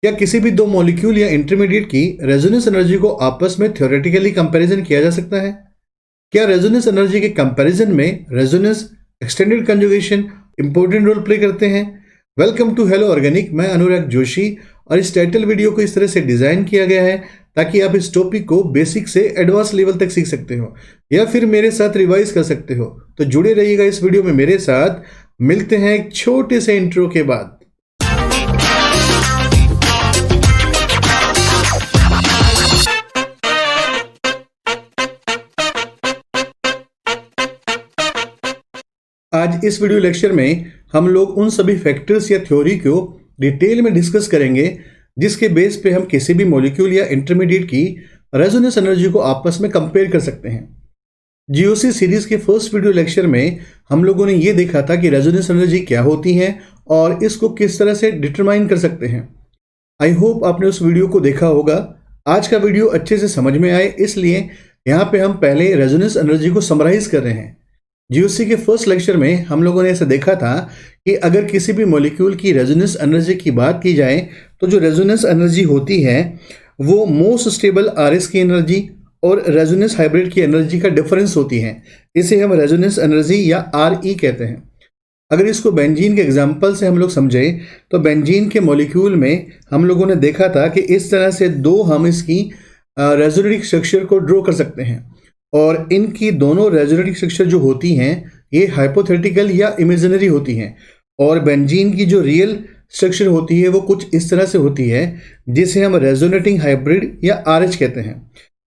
क्या किसी भी दो मॉलिक्यूल या इंटरमीडिएट की रेजोनेंस एनर्जी को आपस में थ्योरेटिकली कंपैरिजन किया जा सकता है? क्या रेजोनेंस एनर्जी के कंपैरिजन में resonance extended conjugation important role play करते हैं? Welcome to hello organic. मैं अनुराग जोशी और इस टाइटल वीडियो को इस तरह से डिजाइन किया गया है ताकि आप इस टॉपिक को बेसिक से एडवांस लेवल तक सीख सकते हो या फिर मेरे साथ रिवाइज कर सकते हो। तो जुड़े रहिएगा इस वीडियो में मेरे साथ। मिलते हैं एक छोटे से इंट्रो के बाद। आज इस वीडियो लेक्चर में हम लोग उन सभी फैक्टर्स या थ्योरी को डिटेल में डिस्कस करेंगे जिसके बेस पे हम किसी भी मॉलिक्यूल या इंटरमीडिएट की रेजोनेंस एनर्जी को आपस में कंपेयर कर सकते हैं। जीओसी सीरीज के फर्स्ट वीडियो लेक्चर में हम लोगों ने ये देखा था कि रेजोनेंस एनर्जी क्या होती है और इसको किस तरह से डिटरमाइन कर सकते हैं। आई होप आपने उस वीडियो को देखा होगा। आज का वीडियो अच्छे से समझ में आए इसलिए यहाँ पे हम पहले रेजोनेंस एनर्जी को समराइज कर रहे हैं। जीओसी के फर्स्ट लेक्चर में हम लोगों ने ऐसा देखा था कि अगर किसी भी मॉलिक्यूल की रेजोनेंस एनर्जी की बात की जाए तो जो रेजोनेंस एनर्जी होती है वो मोस्ट स्टेबल आरएस की एनर्जी और रेजोनेंस हाइब्रिड की एनर्जी का डिफरेंस होती है। इसे हम रेजोनेंस एनर्जी या आरई कहते हैं। अगर इसको बेंजीन के एग्जाम्पल से हम लोग समझें तो बेंजीन के मॉलिक्यूल में हम लोगों ने देखा था कि इस तरह से दो हम इसकी रेजोनेटिक स्ट्रक्चर को ड्रॉ कर सकते हैं और इनकी दोनों रेजोनेटिक स्ट्रक्चर जो होती हैं ये हाइपोथेटिकल या इमेजिनरी होती हैं और बेंजीन की जो रियल स्ट्रक्चर होती है वो कुछ इस तरह से होती है जिसे हम रेजोनेटिंग हाइब्रिड या आरएच कहते हैं।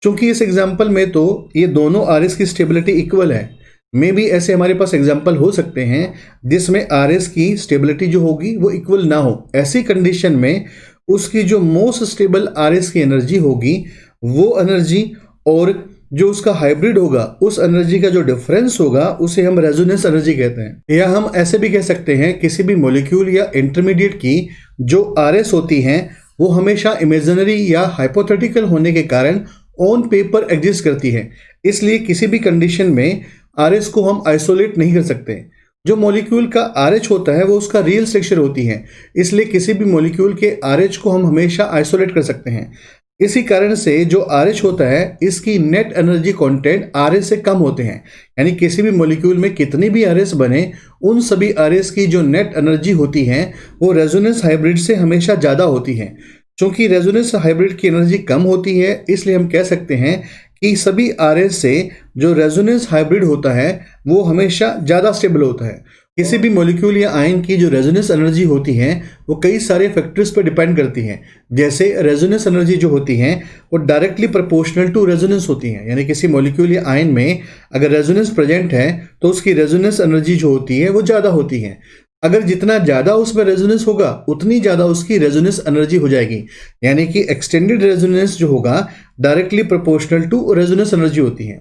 क्योंकि इस एग्जाम्पल में तो ये दोनों आरएस की स्टेबिलिटी इक्वल है। मे भी ऐसे हमारे पास एग्जाम्पल हो सकते हैं जिसमें आरएस की स्टेबिलिटी जो होगी वो इक्वल ना हो। ऐसी कंडीशन में उसकी जो मोस्ट स्टेबल आरएस की एनर्जी होगी वो एनर्जी और जो उसका हाइब्रिड होगा उस एनर्जी का जो डिफरेंस होगा उसे हम रेजोनेंस एनर्जी कहते हैं। या हम ऐसे भी कह सकते हैं किसी भी मॉलिक्यूल या इंटरमीडिएट की जो आरएस होती हैं वो हमेशा इमेजिनरी या हाइपोथेटिकल होने के कारण ऑन पेपर एग्जिस्ट करती है। इसलिए किसी भी कंडीशन में आरएस को हम आइसोलेट नहीं कर सकते। जो मॉलिक्यूल का आरएच होता है वो उसका रियल स्ट्रक्चर होती है, इसलिए किसी भी मॉलिक्यूल के आरएच को हम हमेशा आइसोलेट कर सकते हैं। इसी कारण से जो आरएच होता है इसकी नेट एनर्जी कंटेंट आरएस से कम होते हैं। यानी किसी भी मॉलिक्यूल में कितनी भी आरएस बने उन सभी आरएस की जो नेट एनर्जी होती है वो रेजोनेंस हाइब्रिड से हमेशा ज़्यादा होती है। क्योंकि रेजोनेंस हाइब्रिड की एनर्जी कम होती है इसलिए हम कह सकते हैं कि सभी आरएस से जो रेजोनेंस हाइब्रिड होता है वो हमेशा ज़्यादा स्टेबल होता है। किसी भी मॉलिक्यूल या आयन की जो रेजोनेंस एनर्जी होती है वो कई सारे फैक्टर्स पर डिपेंड करती है। जैसे रेजोनेंस एनर्जी जो होती है वो डायरेक्टली प्रोपोर्शनल टू रेजोनेंस होती है। यानी किसी मॉलिक्यूल या आयन में अगर रेजोनेंस प्रेजेंट है तो उसकी रेजोनेंस एनर्जी जो होती है वो ज़्यादा होती है। अगर जितना ज़्यादा उसमें रेजोनेंस होगा उतनी ज़्यादा उसकी रेजोनेंस एनर्जी हो जाएगी। यानी कि एक्सटेंडेड रेजोनेंस जो होगा directly proportional to resonance energy होती है।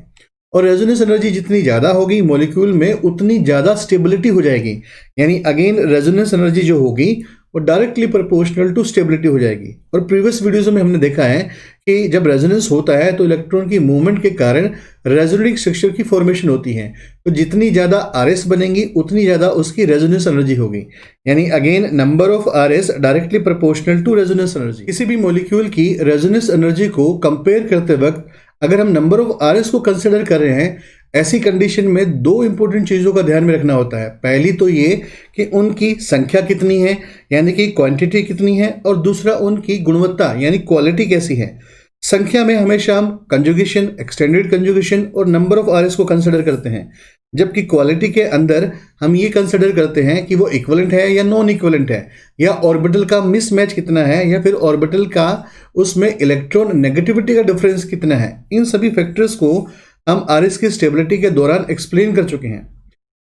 और रेजोनेंस एनर्जी जितनी ज़्यादा होगी मॉलिक्यूल में उतनी ज़्यादा स्टेबिलिटी हो जाएगी। यानी अगेन रेजोनेंस एनर्जी जो होगी वो डायरेक्टली प्रोपोर्शनल टू स्टेबिलिटी हो जाएगी। और प्रीवियस वीडियोस में हमने देखा है कि जब रेजोनेंस होता है तो इलेक्ट्रॉन की मूवमेंट के कारण रेजोनेटिक स्ट्रक्चर की फॉर्मेशन होती है। तो जितनी ज़्यादा आरएस बनेंगी उतनी ज़्यादा उसकी रेजोनेंस एनर्जी होगी। यानी again number of RS directly proportional to resonance energy. किसी भी मॉलिक्यूल की रेजोनेंस एनर्जी को कंपेयर करते वक्त अगर हम नंबर ऑफ आरएस को कंसिडर कर रहे हैं ऐसी कंडीशन में दो इंपॉर्टेंट चीज़ों का ध्यान में रखना होता है। पहली तो ये कि उनकी संख्या कितनी है यानी कि क्वांटिटी कितनी है और दूसरा उनकी गुणवत्ता यानी क्वालिटी कैसी है। संख्या में हमेशा हम कंजुगेशन, एक्सटेंडेड कंजुगेशन और नंबर ऑफ आरएस को कंसिडर करते हैं, जबकि क्वालिटी के अंदर हम ये कंसिडर करते हैं कि वो इक्विवेलेंट है या नॉन इक्विवेलेंट है, या ऑर्बिटल का मिसमैच कितना है, या फिर ऑर्बिटल का उसमें इलेक्ट्रॉन नेगेटिविटी का डिफरेंस कितना है। इन सभी फैक्टर्स को हम आरएस की स्टेबिलिटी के दौरान एक्सप्लेन कर चुके हैं।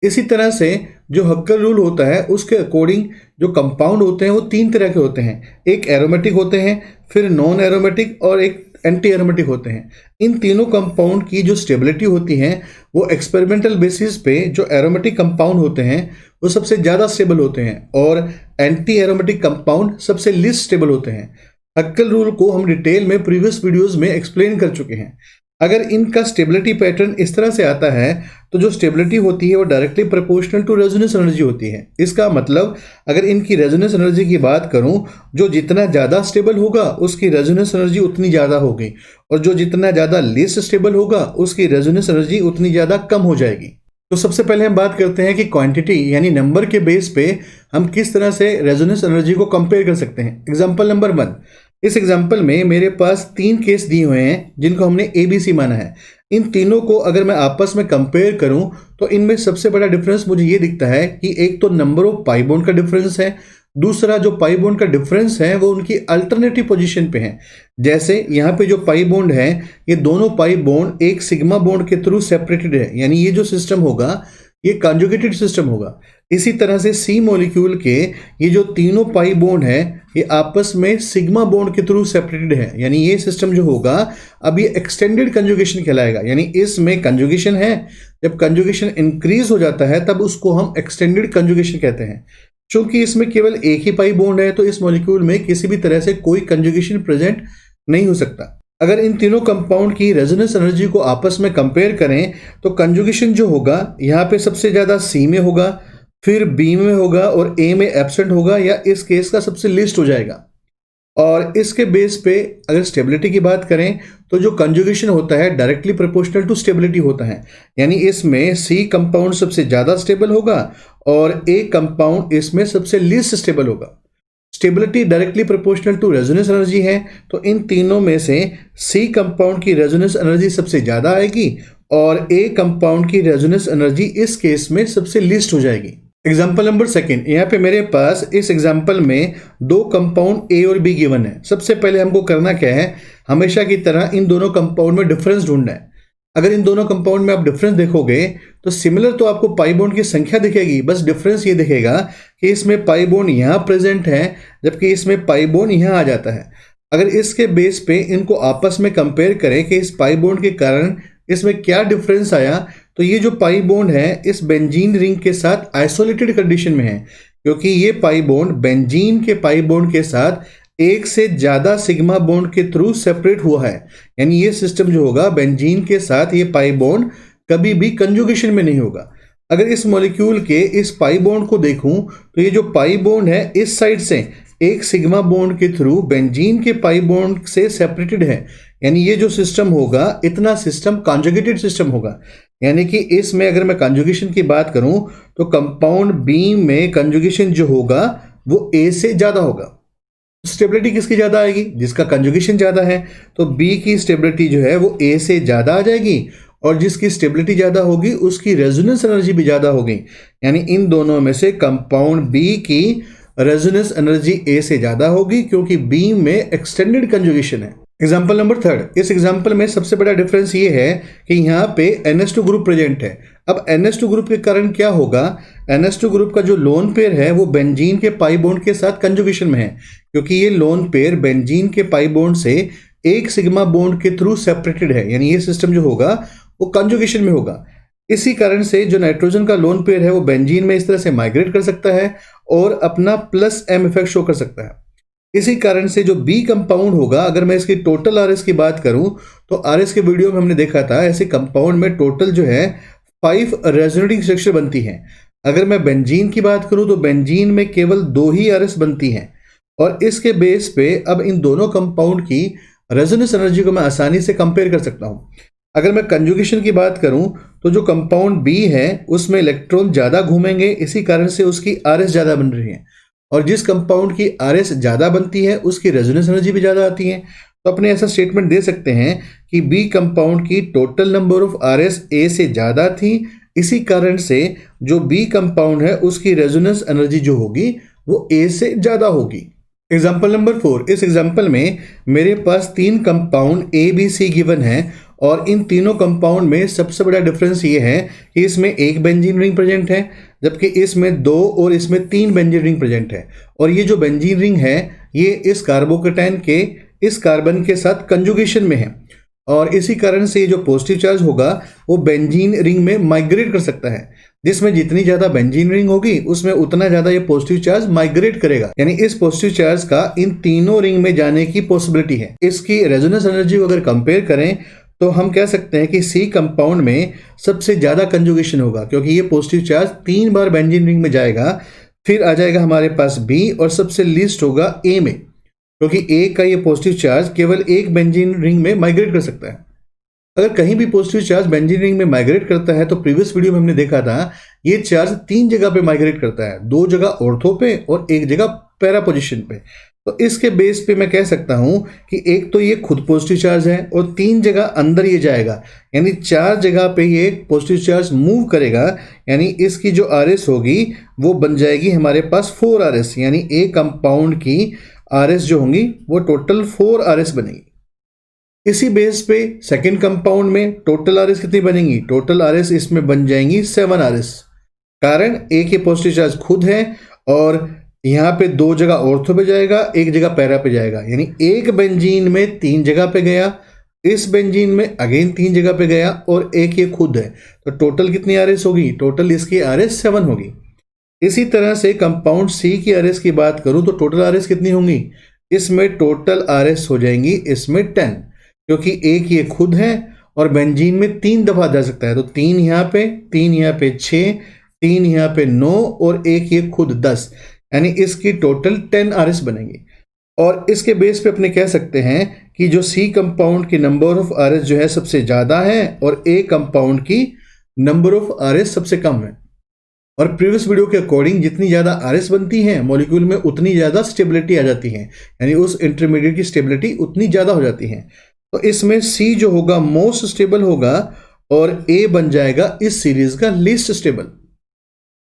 इसी तरह से जो हक्कर रूल होता है उसके अकॉर्डिंग जो कंपाउंड होते हैं वो तीन तरह के होते हैं। एक एरोमेटिक होते हैं, फिर नॉन एरोमेटिक और एक एंटी एरोमेटिक होते हैं। इन तीनों कंपाउंड की जो स्टेबिलिटी होती है वो एक्सपेरिमेंटल बेसिस पे जो एरोमेटिक कंपाउंड होते हैं वो सबसे ज़्यादा स्टेबल होते हैं और एंटी एरोमेटिक कंपाउंड सबसे लिस्ट स्टेबल होते हैं। हक्कर रूल को हम डिटेल में प्रीवियस वीडियोस में एक्सप्लेन कर चुके हैं। अगर इनका स्टेबिलिटी पैटर्न इस तरह से आता है तो जो स्टेबिलिटी होती है वो directly proportional to resonance energy होती है। इसका मतलब अगर इनकी रेजोनेंस एनर्जी की बात करूं, जो जितना ज़्यादा स्टेबल होगा उसकी रेजोनेंस एनर्जी उतनी ज़्यादा होगी, और जो जितना ज़्यादा लेस स्टेबल होगा उसकी रेजोनेंस एनर्जी उतनी ज़्यादा कम हो जाएगी। तो सबसे पहले हम बात करते हैं कि क्वांटिटी यानी नंबर के बेस पे हम किस तरह से रेजोनेंस एनर्जी को कंपेयर कर सकते हैं। एग्जांपल नंबर 1, इस एग्जांपल में मेरे पास 3 केस दिए हुए हैं जिनको हमने ABC माना है। इन तीनों को अगर मैं आपस में कंपेयर करूं तो इनमें सबसे बड़ा डिफरेंस मुझे ये दिखता है कि एक तो नंबर ऑफ पाई बॉन्ड का डिफरेंस है, दूसरा जो पाई बॉन्ड का डिफरेंस है वो उनकी अल्टरनेटिव पोजीशन पे है। जैसे यहाँ पे जो पाई बॉन्ड है, ये दोनों पाई बॉन्ड एक सिग्मा बॉन्ड के थ्रू सेपरेटेड है, यानी ये जो सिस्टम होगा ये कंजुगेटेड सिस्टम होगा। इसी तरह से सी मॉलिक्यूल के ये जो तीनों पाई बॉन्ड है ये आपस में सिग्मा बॉन्ड के थ्रू सेपरेटेड है, यानी ये सिस्टम जो होगा अब ये एक्सटेंडेड कंजुगेशन कहलाएगा। यानी इसमें कंजुगेशन है, जब कंजुगेशन इंक्रीज हो जाता है तब उसको हम एक्सटेंडेड कंजुगेशन कहते हैं। चूंकि इसमें केवल एक ही पाई बॉन्ड है तो इस मॉलिक्यूल में किसी भी तरह से कोई कंजुगेशन प्रेजेंट नहीं हो सकता। अगर इन तीनों कंपाउंड की रेजोनेंस एनर्जी को आपस में कंपेयर करें तो कंजुगेशन जो होगा यहाँ पे सबसे ज़्यादा C में होगा, फिर B में होगा और A में एब्सेंट होगा या इस केस का सबसे लीस्ट हो जाएगा। और इसके बेस पे अगर स्टेबिलिटी की बात करें तो जो कंजुगेशन होता है डायरेक्टली प्रोपोर्शनल टू स्टेबिलिटी होता है, यानी इसमें C कंपाउंड सबसे ज़्यादा स्टेबल होगा और A कंपाउंड इसमें सबसे लीस्ट स्टेबल होगा। Stability directly proportional to resonance energy है तो इन तीनों में से C कंपाउंड की रेजोनेंस एनर्जी सबसे ज़्यादा आएगी और A कंपाउंड की रेजोनेंस एनर्जी इस केस में सबसे लीस्ट हो जाएगी। एग्जाम्पल नंबर 2, यहाँ पे मेरे पास इस एग्जाम्पल में 2 कंपाउंड A और B गिवन है। सबसे पहले हमको करना क्या है, हमेशा की तरह इन दोनों कंपाउंड में डिफरेंस ढूंढना है। अगर इन दोनों कंपाउंड में आप डिफरेंस देखोगे तो सिमिलर तो आपको पाई बॉन्ड की संख्या दिखेगी, बस डिफरेंस ये दिखेगा कि इसमें पाई बॉन्ड यहाँ प्रेजेंट है जबकि इसमें पाई बॉन्ड यहाँ आ जाता है। अगर इसके बेस पे इनको आपस में कंपेयर करें कि इस पाई बॉन्ड के कारण इसमें क्या डिफरेंस आया, तो ये जो पाई बॉन्ड है इस बेंजीन रिंग के साथ आइसोलेटेड कंडीशन में है, क्योंकि ये पाई बॉन्ड बेंजीन के पाई बॉन्ड के साथ एक से ज्यादा सिग्मा बॉन्ड के थ्रू सेपरेट हुआ है। यानी ये सिस्टम जो होगा बेंजीन के साथ ये पाई बॉन्ड कभी भी कंजुगेशन में नहीं होगा। अगर इस मॉलिक्यूल के इस पाई बॉन्ड को देखूं तो ये जो पाई बॉन्ड है इस साइड से एक सिग्मा बॉन्ड के थ्रू बेंजीन के पाई बॉन्ड से सेपरेटेड है, यानी ये जो सिस्टम होगा इतना सिस्टम कंजुगेटेड सिस्टम होगा। यानी कि इसमें अगर मैं कंजुगेशन की बात करूं तो कंपाउंड बी में कंजुगेशन जो होगा वो ए से ज्यादा होगा। स्टेबिलिटी किसकी ज्यादा आएगी, जिसका कंजुगेशन ज्यादा है, तो बी की स्टेबिलिटी जो है वो ए से ज्यादा आ जाएगी और जिसकी स्टेबिलिटी ज्यादा होगी उसकी रेजोनेंस एनर्जी भी ज्यादा होगी। यानी इन दोनों में से कंपाउंड बी की रेजोनेंस एनर्जी ए से ज्यादा होगी क्योंकि बी में एक्सटेंडेड कंजुगेशन है। एग्जाम्पल नंबर 3, इस एग्जाम्पल में सबसे बड़ा डिफरेंस ये है कि यहाँ पे NH2 ग्रुप प्रेजेंट है। अब NH2 ग्रुप के कारण क्या होगा, NH2 ग्रुप का जो लोन पेयर है वो बेंजीन के पाई बॉन्ड के साथ कंजुगेशन में है, क्योंकि ये लोन पेयर बेंजीन के पाई बॉन्ड से एक सिग्मा बॉन्ड के थ्रू सेपरेटेड है, यानी ये सिस्टम जो होगा वो कंजुगेशन में होगा। इसी कारण से जो नाइट्रोजन का लोन पेयर है वो बेंजीन में इस तरह से माइग्रेट कर सकता है और अपना +M इफेक्ट शो कर सकता है। इसी कारण से जो बी कंपाउंड होगा, अगर मैं इसकी टोटल आरएस की बात करूं तो आरएस के वीडियो में हमने देखा था ऐसे कंपाउंड में टोटल जो है 5 रेजोनेटिंग स्ट्रक्चर बनती हैं। अगर मैं बेंजीन की बात करूं तो बेंजीन में केवल 2 ही आरएस बनती हैं और इसके बेस पे अब इन दोनों कंपाउंड की रेजोनेंस एनर्जी को मैं आसानी से कंपेयर कर सकता हूं। अगर मैं कंजुगेशन की बात करूं तो जो कंपाउंड बी है उसमें इलेक्ट्रॉन ज़्यादा घूमेंगे, इसी कारण से उसकी आरएस ज़्यादा बन रही है और जिस कंपाउंड की आरएस ज़्यादा बनती है उसकी रेजोनेंस एनर्जी भी ज़्यादा आती है। तो अपने ऐसा स्टेटमेंट दे सकते हैं कि बी कंपाउंड की टोटल नंबर ऑफ आरएस ए से ज़्यादा थी, इसी कारण से जो बी कंपाउंड है उसकी रेजोनेंस एनर्जी जो होगी वो ए से ज़्यादा होगी। एग्जाम्पल नंबर 4, इस एग्जाम्पल में मेरे पास 3 compound A B C given है और इन तीनों कंपाउंड में सबसे बड़ा डिफरेंस ये है कि इसमें एक बेंजीन रिंग प्रेजेंट है जबकि इसमें 2 और इसमें 3 बेंजीन रिंग प्रेजेंट है और ये जो बेंजीन रिंग है ये इस कार्बोकेटाइन के इस कार्बन के साथ कंजुगेशन में है और इसी कारण से ये जो पॉजिटिव चार्ज होगा वो बेंजीन रिंग में माइग्रेट कर सकता है। जिसमें जितनी ज्यादा बेंजीन रिंग होगी उसमें उतना ज्यादा ये पॉजिटिव चार्ज माइग्रेट करेगा, यानी इस पॉजिटिव चार्ज का इन तीनों रिंग में जाने की पॉसिबिलिटी है। इसकी रेजोनेंस एनर्जी को अगर कंपेयर करें तो हम कह सकते हैं कि सी कंपाउंड में सबसे ज़्यादा कंजुगेशन होगा, क्योंकि ये पॉजिटिव चार्ज 3 बार बेंजीन रिंग में जाएगा, फिर आ जाएगा हमारे पास बी और सबसे लीस्ट होगा ए में, क्योंकि ए का ये पॉजिटिव चार्ज केवल एक बेंजीन रिंग में माइग्रेट कर सकता है। अगर कहीं भी पॉजिटिव चार्ज बेंजीन रिंग में माइग्रेट करता है तो प्रीवियस वीडियो में हमने देखा था ये चार्ज 3 जगह पे माइग्रेट करता है, 2 जगह ऑर्थो पे और 1 जगह पैरा पोजिशन पे। तो इसके बेस पे मैं कह सकता हूं कि एक तो ये खुद पॉजिटिव चार्ज है और 3 जगह अंदर ये जाएगा, यानी 4 जगह पे ये पॉजिटिव चार्ज मूव करेगा, यानी इसकी जो आरएस होगी वो बन जाएगी हमारे पास 4 आरएस, यानी ए कंपाउंड की आरएस जो होंगी वो टोटल 4 आरएस बनेगी। इसी बेस पे सेकेंड कंपाउंड में टोटल आरएस कितनी बनेंगी? टोटल आरएस इसमें बन जाएंगी 7 आरएस। कारण ए के पॉजिटिव चार्ज खुद है और यहाँ पे 2 जगह ऑर्थो पे जाएगा, 1 जगह पैरा पे जाएगा, यानी एक बेंजीन में 3 जगह पे गया, इस बेंजीन में अगेन 3 जगह पे गया और एक ये खुद है, तो टोटल कितनी आरएस होगी? टोटल इसकी आरएस 7 होगी। इसी तरह से कंपाउंड सी की आरएस की बात करूं तो टोटल आरएस कितनी होंगी? इसमें टोटल आरएस हो जाएंगी इसमें 10, क्योंकि एक ये खुद है और बेंजीन में 3 दफा जा सकता है, तो 3 यहाँ पे, 3 यहाँ पे 6, 3 यहाँ पे 9 और एक ये खुद 10, यानी इसकी टोटल 10 आरएस बनेगी। और इसके बेस पे अपने कह सकते हैं कि जो सी कंपाउंड की नंबर ऑफ आरएस जो है सबसे ज़्यादा है और ए कंपाउंड की नंबर ऑफ आरएस सबसे कम है। और प्रीवियस वीडियो के अकॉर्डिंग जितनी ज़्यादा आरएस बनती है मॉलिक्यूल में उतनी ज़्यादा स्टेबिलिटी आ जाती है, यानी उस इंटरमीडिएट की स्टेबिलिटी उतनी ज़्यादा हो जाती है। तो इसमें सी जो होगा मोस्ट स्टेबल होगा और ए बन जाएगा इस सीरीज का लीस्ट स्टेबल।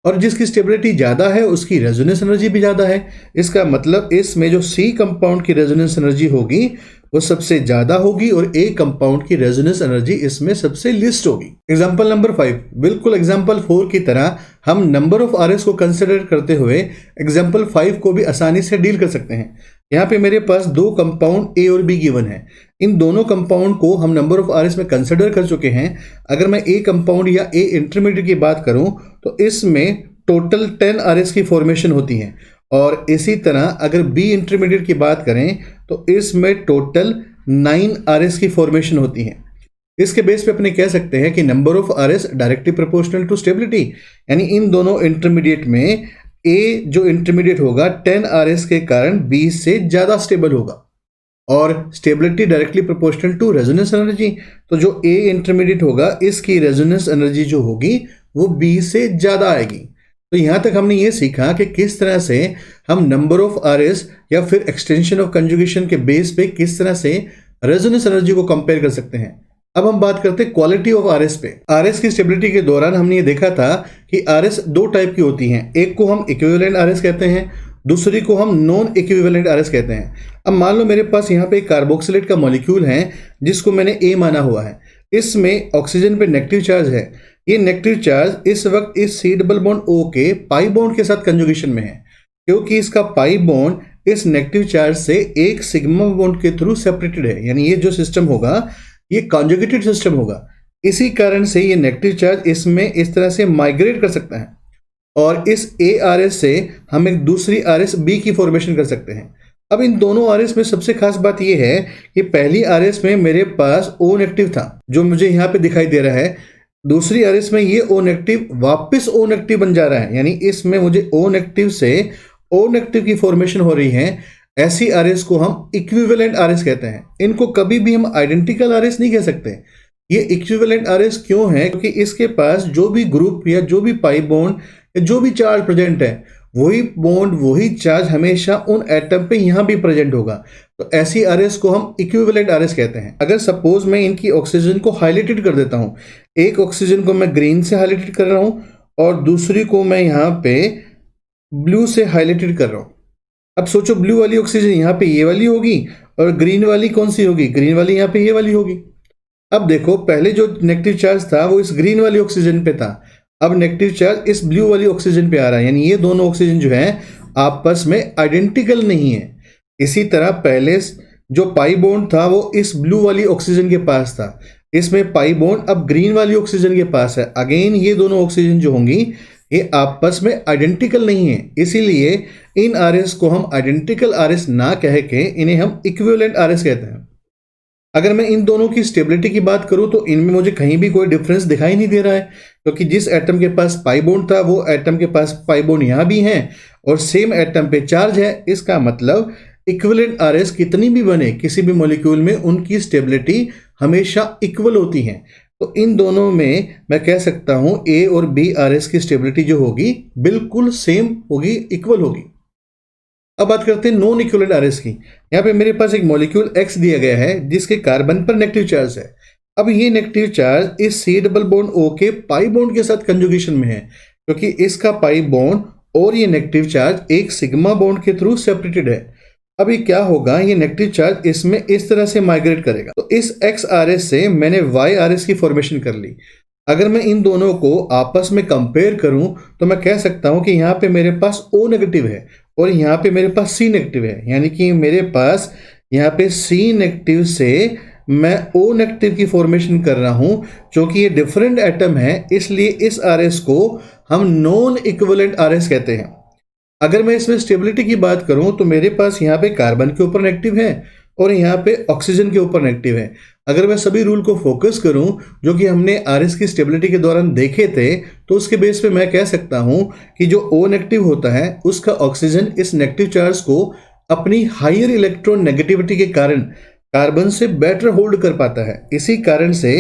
और जिसकी स्टेबिलिटी ज़्यादा है उसकी रेजोनेंस एनर्जी भी ज़्यादा है। इसका मतलब इसमें जो सी कंपाउंड की रेजोनेंस एनर्जी होगी वो सबसे ज़्यादा होगी और ए कंपाउंड की रेजोनेंस एनर्जी इसमें सबसे लिस्ट होगी। एग्जाम्पल नंबर 5, बिल्कुल एग्जाम्पल 4 की तरह हम नंबर ऑफ आरएस को कंसिडर करते हुए एग्जाम्पल 5 को भी आसानी से डील कर सकते हैं। यहाँ पे मेरे पास 2 कंपाउंड ए और बी गिवन है। इन दोनों कंपाउंड को हम नंबर ऑफ आरएस में कंसिडर कर चुके हैं। अगर मैं ए कंपाउंड या ए इंटरमीडिएट की बात करूं तो इसमें टोटल 10 आरएस की फॉर्मेशन होती है, और इसी तरह अगर बी इंटरमीडिएट की बात करें तो इसमें टोटल 9 आरएस की फॉर्मेशन होती है। इसके बेस पे अपने कह सकते हैं कि number of RS directly proportional to stability, यानी इन दोनों इंटरमीडिएट में ए जो इंटरमीडिएट होगा 10 आरएस के कारण बी से ज़्यादा स्टेबल होगा, और stability directly proportional to resonance energy, तो जो ए इंटरमीडिएट होगा इसकी रेजोनेंस एनर्जी जो होगी वो बी से ज़्यादा आएगी। तो यहाँ तक हमने ये सीखा कि किस तरह से हम नंबर ऑफ आरएस या फिर एक्सटेंशन ऑफ कंजुगेशन के बेस पे किस तरह से रेजोनेंस एनर्जी को कंपेयर कर सकते हैं। अब हम बात करते हैं क्वालिटी ऑफ आरएस पे। आरएस की स्टेबिलिटी के दौरान हमने ये देखा था कि आरएस 2 टाइप की होती हैं, एक को हम इक्विवेलेंट आरएस कहते हैं, दूसरी को हम नॉन इक्विवेलेंट आरएस कहते हैं। अब मान लो मेरे पास यहाँ पे एक कार्बोक्सिलेट का मॉलिक्यूल है जिसको मैंने ए माना हुआ है, इसमें ऑक्सीजन पे नेगेटिव चार्ज है। ये नेगेटिव चार्ज इस वक्त इस सी डबल बॉन्ड ओ के पाई बॉन्ड के साथ कंजुगेशन में है, क्योंकि इसका पाई बॉन्ड इस नेगेटिव चार्ज से एक सिग्मा बॉन्ड के थ्रू सेपरेटेड है, यानी ये जो सिस्टम होगा ये कॉन्जुगेटेड सिस्टम होगा। इसी कारण से ये नेगेटिव चार्ज इसमें इस तरह से माइग्रेट कर सकता है और इस ए आर एस से हम एक दूसरी आर एस बी की फॉर्मेशन कर सकते हैं। अब इन दोनों आर एस में सबसे खास बात यह है कि पहली आर एस में मेरे पास ओ नेगेटिव था जो मुझे यहाँ पे दिखाई दे रहा है, दूसरी आर एस में ये ओ नेगेटिव वापस ओ नेगेटिव बन जा रहा है, यानी इसमें मुझे ओ नेगेटिव से ओ नेगेटिव की फॉर्मेशन हो रही है। ऐसी आरएस को हम इक्विवेलेंट आरएस कहते हैं। इनको कभी भी हम आइडेंटिकल आरएस नहीं कह सकते। ये इक्विवेलेंट आरएस क्यों है? क्योंकि इसके पास जो भी ग्रुप या जो भी पाई बॉन्ड या जो भी चार्ज प्रेजेंट है वही बॉन्ड वही चार्ज हमेशा उन एटम पे यहाँ भी प्रेजेंट होगा। तो ऐसी आरएस को हम इक्विवेलेंट आरएस कहते हैं। अगर सपोज मैं इनकी ऑक्सीजन को हाईलाइटेड कर देता हूँ, एक ऑक्सीजन को मैं ग्रीन से हाईलाइटेड कर रहा हूँ और दूसरी को मैं यहाँ पे ब्लू से हाईलाइटेड कर रहा हूँ। अब सोचो ब्लू वाली ऑक्सीजन यहाँ पे ये वाली होगी और ग्रीन वाली कौन सी होगी? ग्रीन वाली यहाँ पे ये वाली होगी। अब देखो पहले जो नेगेटिव चार्ज था वो इस ग्रीन वाली ऑक्सीजन पे था, अब नेगेटिव चार्ज इस ब्लू वाली ऑक्सीजन पे आ रहा है, यानी ये दोनों ऑक्सीजन जो है आपस में आइडेंटिकल नहीं है। इसी तरह पहले जो पाई बॉन्ड था वो इस ब्लू वाली ऑक्सीजन के पास था, इसमें पाई बॉन्ड अब ग्रीन वाली ऑक्सीजन के पास है। अगेन ये दोनों ऑक्सीजन जो होंगी ये आपस में आइडेंटिकल नहीं है, इसीलिए इन आरएस को हम आइडेंटिकल आरएस ना कह के इन्हें हम इक्विवेलेंट आरएस कहते हैं। अगर मैं इन दोनों की स्टेबिलिटी की बात करूं तो इनमें मुझे कहीं भी कोई डिफरेंस दिखाई नहीं दे रहा है, क्योंकि जिस एटम के पास पाई बॉन्ड था वो एटम के पास पाई बॉन्ड यहाँ भी है और सेम एटम पे चार्ज है। इसका मतलब इक्विवेलेंट आरएस कितनी भी बने किसी भी मॉलिक्यूल में, उनकी स्टेबिलिटी हमेशा इक्वल होती है। तो इन दोनों में मैं कह सकता हूं ए और बी आरएस की स्टेबिलिटी जो होगी बिल्कुल सेम होगी, इक्वल होगी। अब बात करते हैं नॉन इक्विवेलेंट आरएस की। यहाँ पे मेरे पास एक मॉलिक्यूल एक्स दिया गया है जिसके कार्बन पर नेगेटिव चार्ज है। अब ये नेगेटिव चार्ज इस सी डबल बॉन्ड ओ के पाई बॉन्ड के साथ कंजुगेशन में है, क्योंकि इसका पाई बॉन्ड और ये नेगेटिव चार्ज एक सिग्मा बॉन्ड के थ्रू सेपरेटेड है। अब ये क्या होगा, ये नेगेटिव चार्ज इसमें इस तरह से माइग्रेट करेगा। तो इस एक्स आरएस से मैंने वाई आरएस की फॉर्मेशन कर ली। अगर मैं इन दोनों को आपस में कंपेयर करूं तो मैं कह सकता हूं कि यहाँ पे मेरे पास O नेगेटिव है और यहाँ पे मेरे पास C नेगेटिव है, यानी कि मेरे पास यहाँ पे C नेगेटिव से मैं O नेगेटिव की फॉर्मेशन कर रहा हूं। क्योंकि ये डिफरेंट एटम है इसलिए इस आरएस को हम नॉन इक्विवेलेंट आरएस कहते हैं। अगर मैं इसमें स्टेबिलिटी की बात करूं तो मेरे पास यहाँ पे कार्बन के ऊपर नेगेटिव है और यहाँ पे ऑक्सीजन के ऊपर नेगेटिव है। अगर मैं सभी रूल को फोकस करूं जो कि हमने आरएस की स्टेबिलिटी के दौरान देखे थे, तो उसके बेस पे मैं कह सकता हूं कि जो O नेगेटिव होता है उसका ऑक्सीजन इस नेगेटिव चार्ज को अपनी हायर इलेक्ट्रॉन नेगेटिविटी के कारण कार्बन से बेटर होल्ड कर पाता है। इसी कारण से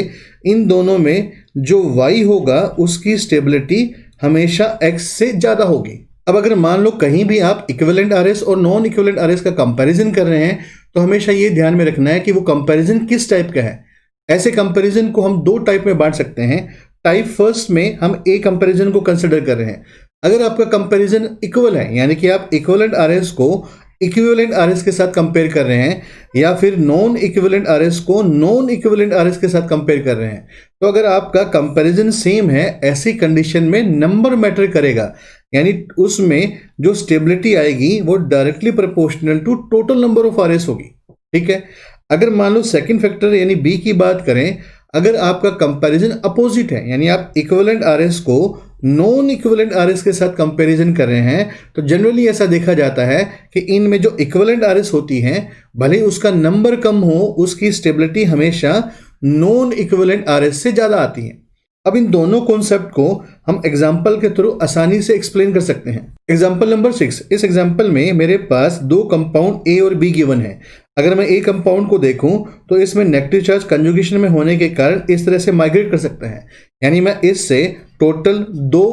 इन दोनों में जो Y होगा उसकी स्टेबिलिटी हमेशा X से ज्यादा होगी। अब अगर मान लो कहीं भी आप इक्विवेलेंट आरएस और नॉन इक्विवेलेंट आरएस का कंपैरिजन कर रहे हैं तो हमेशा ये ध्यान में रखना है कि वो कंपैरिजन किस टाइप का है। ऐसे कंपैरिजन को हम दो टाइप में बांट सकते हैं। टाइप फर्स्ट में हम ए कंपैरिजन को कंसिडर कर रहे हैं। अगर आपका कंपैरिजन इक्वल है, यानी कि आप इक्विवेलेंट आरएस को इक्विवेलेंट आरएस के साथ कंपेयर कर रहे हैं या फिर नॉन इक्विवेलेंट आरएस को नॉन इक्विवेलेंट आरएस के साथ कंपेयर कर रहे हैं, तो अगर आपका कंपैरिजन सेम है ऐसी कंडीशन में नंबर मैटर करेगा, यानी उसमें जो स्टेबिलिटी आएगी वो directly proportional to total number of RS होगी। ठीक है। अगर मान लो सेकंड फैक्टर यानी बी की बात करें, अगर आपका कंपैरिजन अपोजिट है, यानी आप इक्विवेलेंट आरएस को नॉन इक्विवेलेंट आरएस के साथ कंपैरिजन कर रहे हैं, तो जनरली ऐसा देखा जाता है कि इनमें जो इक्विवेलेंट आरएस होती हैं भले ही उसका नंबर कम हो, उसकी स्टेबिलिटी हमेशा नॉन इक्विवेलेंट आरएस से ज्यादा आती है। अब इन दोनों कॉन्सेप्ट को हम एग्जाम्पल के थ्रू आसानी से एक्सप्लेन कर सकते हैं। Example number 6। इस एग्जाम्पल में मेरे पास दो कंपाउंड ए और बी गिवन है। अगर मैं ए कंपाउंड को देखूं तो इसमें नेगेटिव चार्ज कंजुगेशन में होने के कारण इस तरह से माइग्रेट कर सकते हैं, यानी मैं इससे टोटल 2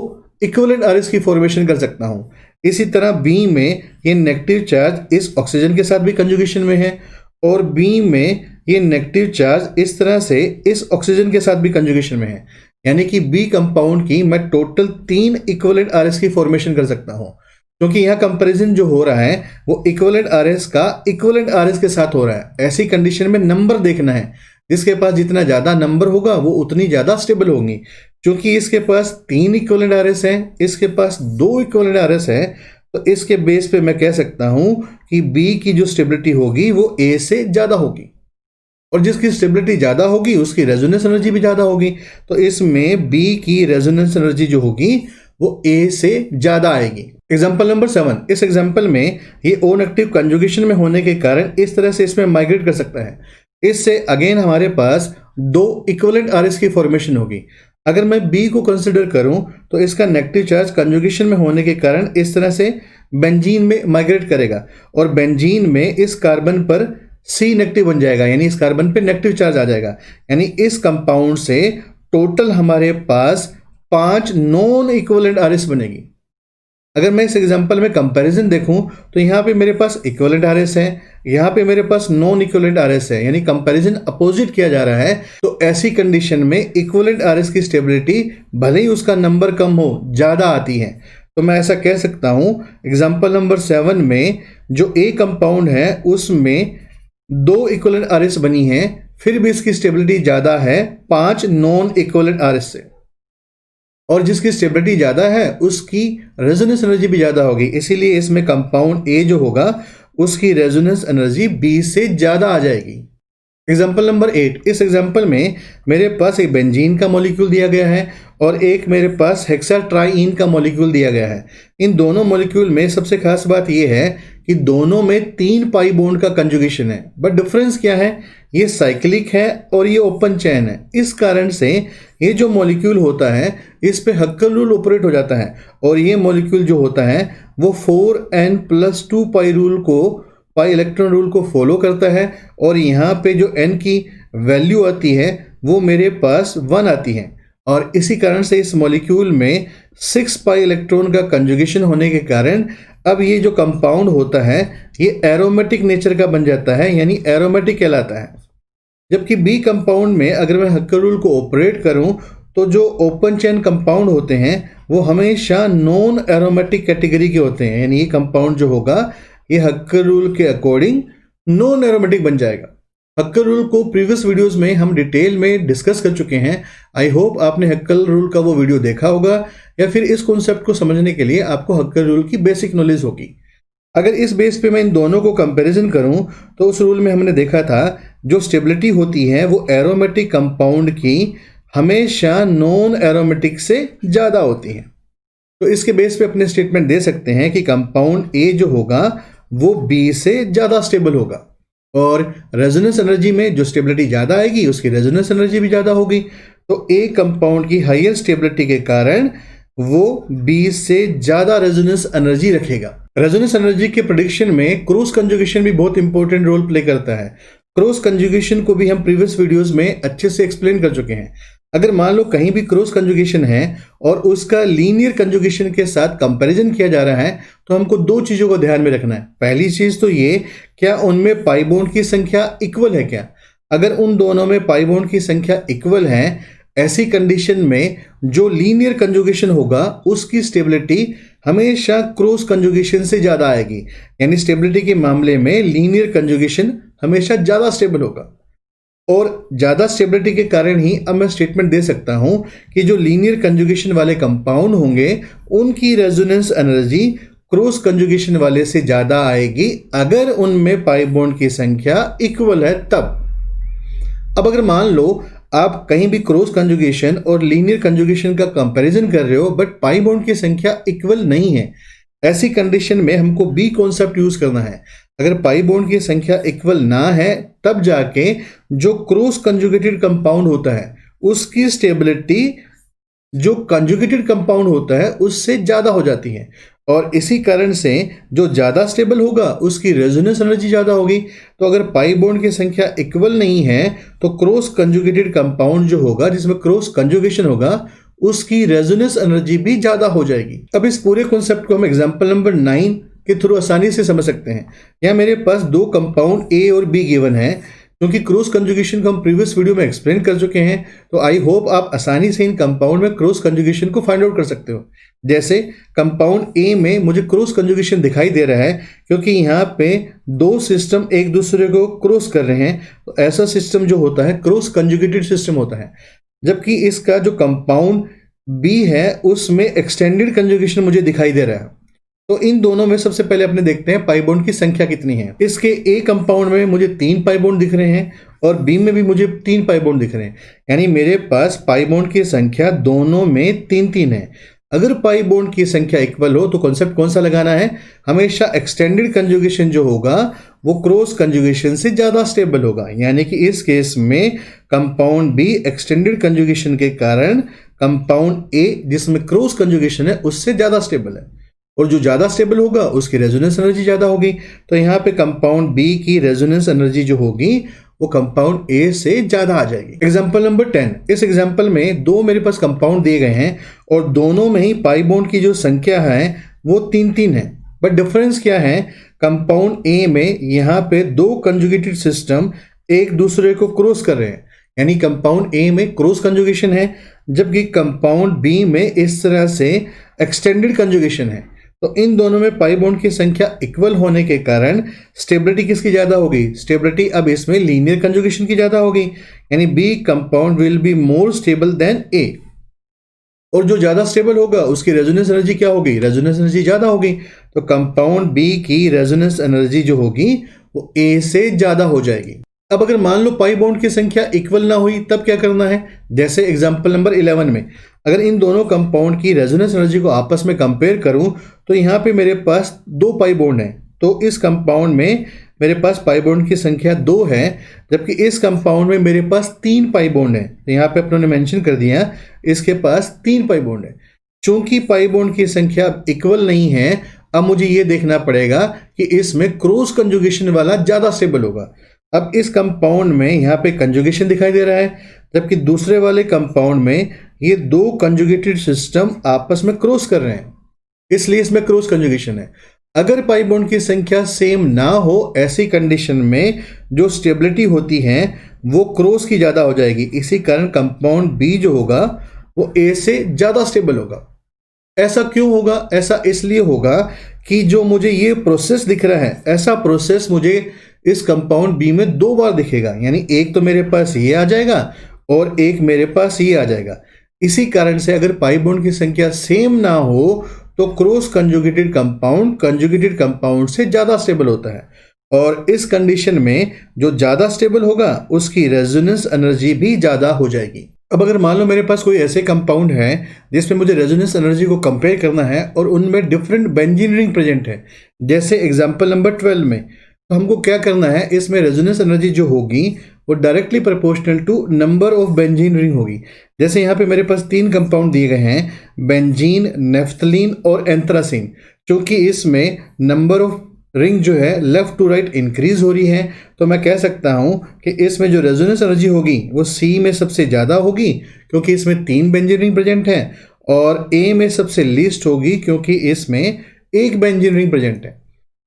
इक्विवेलेंट आरएस की फॉर्मेशन कर सकता हूं। इसी तरह बी में ये नेगेटिव चार्ज इस ऑक्सीजन के साथ भी कंजुगेशन में है और बी में ये नेगेटिव चार्ज इस तरह से इस ऑक्सीजन के साथ भी कंजुगेशन में है, यानी कि बी कंपाउंड की मैं टोटल 3 इक्विवेलेंट आरएस की फॉर्मेशन कर सकता हूं। क्योंकि यह कंपैरिजन जो हो रहा है वो इक्विवेलेंट आरएस का इक्विवेलेंट आरएस के साथ हो रहा है। ऐसी कंडीशन में नंबर देखना है, जिसके पास जितना ज्यादा नंबर होगा वो उतनी ज्यादा स्टेबल होंगी। क्योंकि इसके पास 3 इक्विवेलेंट आरएस है, इसके पास 2 इक्विवेलेंट आरएस है, तो इसके बेस पे मैं कह सकता हूं कि बी की जो स्टेबिलिटी होगी वो ए से ज्यादा होगी और जिसकी स्टेबिलिटी ज्यादा होगी उसकी रेजोनेंस एनर्जी भी ज्यादा होगी। तो इसमें बी की रेजोनेंस एनर्जी जो होगी वो ए से ज्यादा आएगी। Example number 7। इस एग्जाम्पल में ये O नेगेटिव कंजुगेशन में होने के कारण इस तरह से इसमें माइग्रेट कर सकता है। इससे अगेन हमारे पास 2 इक्विवेलेंट आरएस की फॉर्मेशन होगी। अगर मैं बी को कंसिडर करूं तो इसका नेगेटिव चार्ज कंजुगेशन में होने के कारण इस तरह से बेंजीन में माइग्रेट करेगा और बेंजीन में इस कार्बन पर C नेगेटिव बन जाएगा, यानी इस कार्बन पे नेगेटिव चार्ज आ जाएगा। यानी इस कंपाउंड से टोटल हमारे पास 5 नॉन इक्विवेलेंट आरएस बनेगी। अगर मैं इस एग्जांपल में कंपैरिजन देखूं तो यहाँ पे मेरे पास इक्विवेलेंट आरएस है, यहाँ पे मेरे पास नॉन इक्विवेलेंट आरएस है, यानी कंपैरिजन अपोजिट किया जा रहा है। तो ऐसी कंडीशन में इक्विवेलेंट आरएस की स्टेबिलिटी भले ही उसका नंबर कम हो ज्यादा आती है। तो मैं ऐसा कह सकता हूं एग्जांपल नंबर 7 में जो ए कंपाउंड है उसमें 2 इक्विवेलेंट आरएस बनी है, फिर भी इसकी स्टेबिलिटी ज्यादा है 5 नॉन इक्विवेलेंट आरएस से, और जिसकी स्टेबिलिटी ज्यादा है उसकी रेजोनेंस एनर्जी भी ज्यादा होगी। इसीलिए इसमें कंपाउंड ए जो होगा उसकी रेजोनेंस एनर्जी बी से ज्यादा आ जाएगी। Example number 8। इस एग्जाम्पल में मेरे पास एक बेंजीन का मॉलिक्यूल दिया गया है और एक मेरे पास हेक्साट्राईन का मॉलिक्यूल दिया गया है। इन दोनों मॉलिक्यूल में सबसे खास बात यह है कि दोनों में 3 पाई बॉन्ड का कंजुगेशन है, बट डिफरेंस क्या है, ये साइक्लिक है और ये ओपन चेन है। इस कारण से ये जो मॉलिक्यूल होता है इस पे हक्कल रूल ऑपरेट हो जाता है और ये मॉलिक्यूल जो होता है वो 4n+2 पाई रूल को, पाई इलेक्ट्रॉन रूल को फॉलो करता है और यहाँ पे जो n की वैल्यू आती है वो मेरे पास 1 आती है और इसी कारण से इस मॉलिक्यूल में 6 पाई इलेक्ट्रॉन का कंजुगेशन होने के कारण अब ये जो कंपाउंड होता है ये एरोमेटिक नेचर का बन जाता है, यानी एरोमेटिक कहलाता है। जबकि बी कंपाउंड में अगर मैं हक्कल रूल को ऑपरेट करूं तो जो ओपन चेन कंपाउंड होते हैं वो हमेशा नॉन एरोमेटिक कैटेगरी के होते हैं, यानी ये कंपाउंड जो होगा ये हक्कल रूल के अकॉर्डिंग नॉन एरोमेटिक बन जाएगा। हक्कल रूल को प्रीवियस वीडियोस में हम डिटेल में डिस्कस कर चुके हैं। आई होप आपने हक्कल रूल का वो वीडियो देखा होगा या फिर इस कॉन्सेप्ट को समझने के लिए आपको हक्कल रूल की बेसिक नॉलेज होगी। अगर इस बेस पे मैं इन दोनों को कंपैरिजन करूं तो उस रूल में हमने देखा था जो स्टेबिलिटी होती है वो एरोमेटिक कंपाउंड की हमेशा नॉन एरोमेटिक से ज़्यादा होती है। तो इसके बेस पे अपने स्टेटमेंट दे सकते हैं कि कंपाउंड ए जो होगा वो बी से ज़्यादा स्टेबल होगा और रेजोनेंस एनर्जी में जो स्टेबिलिटी ज़्यादा आएगी उसकी रेजोनेंस एनर्जी भी ज़्यादा होगी। तो ए कंपाउंड की हायर स्टेबिलिटी के कारण वो बी से ज़्यादा रेजोनेंस एनर्जी रखेगा। रेजोनेंस एनर्जी के प्रेडिक्शन में क्रॉस कंजुगेशन भी बहुत इंपॉर्टेंट रोल प्ले करता है। क्रॉस कंजुगेशन को भी हम प्रीवियस वीडियोस में अच्छे से एक्सप्लेन कर चुके हैं। अगर मान लो कहीं भी क्रॉस कंजुगेशन है और उसका लीनियर कंजुगेशन के साथ कंपैरिजन किया जा रहा है तो हमको 2 चीज़ों को ध्यान में रखना है। पहली चीज़ तो ये, क्या उनमें पाई बॉन्ड की संख्या इक्वल है क्या। अगर उन दोनों में पाई बॉन्ड की संख्या इक्वल है, ऐसी कंडीशन में जो लीनियर कंजुगेशन होगा उसकी स्टेबिलिटी हमेशा क्रॉस कंजुगेशन से ज़्यादा आएगी, यानी स्टेबिलिटी के मामले में लीनियर कंजुगेशन हमेशा ज़्यादा स्टेबल होगा। और ज़्यादा स्टेबिलिटी के कारण ही अब मैं स्टेटमेंट दे सकता हूं कि जो लीनियर कंजुगेशन वाले कंपाउंड होंगे उनकी रेजोनेंस एनर्जी क्रॉस कंजुगेशन वाले से ज़्यादा आएगी अगर उनमें पाई बॉन्ड की संख्या इक्वल है तब। अब अगर मान लो आप कहीं भी क्रॉस कंजुगेशन और लीनियर कंजुगेशन का कंपैरिजन कर रहे हो बट पाई बॉन्ड की संख्या इक्वल नहीं है, ऐसी कंडीशन में हमको बी कॉन्सेप्ट यूज करना है। अगर पाई बॉन्ड की संख्या इक्वल ना है तब जाके जो क्रॉस कंजुगेटेड कंपाउंड होता है उसकी स्टेबिलिटी जो कंजुगेटेड कंपाउंड होता है उससे ज़्यादा हो जाती है और इसी कारण से जो ज़्यादा स्टेबल होगा उसकी रेजोनेंस एनर्जी ज़्यादा होगी। तो अगर पाई बॉन्ड की संख्या इक्वल नहीं है तो क्रॉस कंजुगेटेड कंपाउंड जो होगा जिसमें क्रॉस कंजुगेशन होगा उसकी रेजोनेंस एनर्जी भी ज़्यादा हो जाएगी। अब इस पूरे कॉन्सेप्ट को हम एग्जाम्पल नंबर 9 के थ्रू आसानी से समझ सकते हैं। यहाँ मेरे पास 2 कंपाउंड ए और बी गिवन है। क्योंकि क्रॉस कंजुगेशन को हम प्रीवियस वीडियो में एक्सप्लेन कर चुके हैं तो आई होप आप आसानी से इन कंपाउंड में क्रॉस कंजुगेशन को फाइंड आउट कर सकते हो। जैसे कंपाउंड ए में मुझे क्रॉस कंजुगेशन दिखाई दे रहा है क्योंकि यहाँ पे 2 सिस्टम एक दूसरे को क्रॉस कर रहे हैं, तो ऐसा सिस्टम जो होता है क्रॉस कंजुगेटेड सिस्टम होता है। जबकि इसका जो कंपाउंड बी है उसमें एक्सटेंडेड कंजुगेशन मुझे दिखाई दे रहा है। तो इन दोनों में सबसे पहले अपने देखते हैं पाई बॉन्ड की संख्या कितनी है। इसके ए कंपाउंड में मुझे 3 पाई बॉन्ड दिख रहे हैं और बी में भी मुझे 3 पाई बॉन्ड दिख रहे हैं, यानी मेरे पास पाई बॉन्ड की संख्या दोनों में 3-3 है। अगर पाई बॉन्ड की संख्या इक्वल हो तो कॉन्सेप्ट कौन सा लगाना है, हमेशा एक्सटेंडेड कंजुगेशन जो होगा वो क्रॉस कंजुगेशन से ज़्यादा स्टेबल होगा, यानी कि इस केस में कंपाउंड बी एक्सटेंडेड कंजुगेशन के कारण कंपाउंड ए जिसमें क्रॉस कंजुगेशन है उससे ज़्यादा स्टेबल है और जो ज़्यादा स्टेबल होगा उसकी रेजोनेंस एनर्जी ज़्यादा होगी। तो यहाँ पे कंपाउंड बी की रेजोनेंस एनर्जी जो होगी वो कंपाउंड ए से ज़्यादा आ जाएगी। एग्जाम्पल नंबर 10, इस एग्जाम्पल में 2 मेरे पास कंपाउंड दिए गए हैं और दोनों में ही पाई बॉन्ड की जो संख्या है वो 3-3 है। बट डिफरेंस क्या है, कंपाउंड ए में यहाँ पे 2 कंजुगेटेड सिस्टम एक दूसरे को क्रॉस कर रहे हैं, यानी कंपाउंड ए में क्रॉस कंजुगेशन है जबकि कंपाउंड बी में इस तरह से एक्सटेंडेड कंजुगेशन है। तो इन दोनों में पाई बॉन्ड की संख्या इक्वल होने के कारण स्टेबिलिटी किसकी ज़्यादा होगी, स्टेबिलिटी अब इसमें लीनियर कंजुगेशन की ज़्यादा होगी, यानी B compound will be more stable than A. और जो ज़्यादा स्टेबल होगा उसकी रेजोनेंस एनर्जी क्या होगी, रेजोनेंस एनर्जी ज़्यादा होगी। तो कंपाउंड बी की रेजोनेंस एनर्जी जो होगी वो ए से ज़्यादा हो जाएगी। अब अगर मान लो पाई बॉन्ड की संख्या इक्वल ना हुई तब क्या करना है, जैसे एग्जाम्पल नंबर 11 में अगर इन दोनों कंपाउंड की रेजोनेंस एनर्जी को आपस में कंपेयर करूं तो यहाँ पे मेरे पास 2 पाई बॉन्ड हैं, तो इस कंपाउंड में मेरे पास पाई बॉन्ड की संख्या 2 है, जबकि इस कंपाउंड में मेरे पास 3 पाई बॉन्ड है। तो यहाँ पे अपनों ने मेंशन कर दिया इसके पास 3 पाई बॉन्ड है। चूंकि पाई बॉन्ड की संख्या इक्वल नहीं है, अब मुझे ये देखना पड़ेगा कि इसमें क्रॉस कंजुगेशन वाला ज्यादा स्टेबल होगा। अब इस कंपाउंड में यहाँ पे कंजुगेशन दिखाई दे रहा है, जबकि दूसरे वाले कंपाउंड में ये 2 कंजुगेटेड सिस्टम आपस में क्रॉस कर रहे हैं, इसलिए इसमें क्रॉस कंजुगेशन है। अगर पाई बॉन्ड की संख्या सेम ना हो, ऐसी कंडीशन में जो स्टेबिलिटी होती है वो क्रॉस की ज्यादा हो जाएगी। इसी कारण कंपाउंड बी जो होगा वो ए से ज्यादा स्टेबल होगा। ऐसा क्यों होगा? ऐसा इसलिए होगा कि जो मुझे ये प्रोसेस दिख रहा है, ऐसा प्रोसेस मुझे इस कंपाउंड बी में 2 बार दिखेगा, यानी एक तो मेरे पास ये आ जाएगा और एक मेरे पास ये आ जाएगा। इसी कारण से अगर पाई बॉन्ड की संख्या सेम ना हो तो क्रॉस कंजुगेटेड कंपाउंड से ज्यादा स्टेबल होता है, और इस कंडीशन में जो ज्यादा स्टेबल होगा उसकी रेजोनेंस एनर्जी भी ज्यादा हो जाएगी। अब अगर मान लो मेरे पास कोई ऐसे कंपाउंड है जिसमें मुझे रेजोनेंस एनर्जी को कंपेयर करना है और उनमें डिफरेंट बेंजीन रिंग प्रेजेंट है, जैसे एग्जांपल नंबर 12 में, तो हमको क्या करना है, इसमें रेजोनेंस एनर्जी जो होगी वो directly proportional to number of benzene ring होगी। जैसे यहाँ पे मेरे पास 3 कंपाउंड दिए गए हैं, बेंजीन, नेफ्थलीन और एंथ्रासीन। क्योंकि इसमें नंबर ऑफ रिंग जो है लेफ्ट टू राइट इंक्रीज हो रही है, तो मैं कह सकता हूं कि इसमें जो रेजोनेंस एनर्जी होगी वो सी में सबसे ज़्यादा होगी क्योंकि इसमें 3 बेंजीन रिंग प्रेजेंट है, और ए में सबसे लीस्ट होगी क्योंकि इसमें 1 बेंजीन रिंग प्रेजेंट है।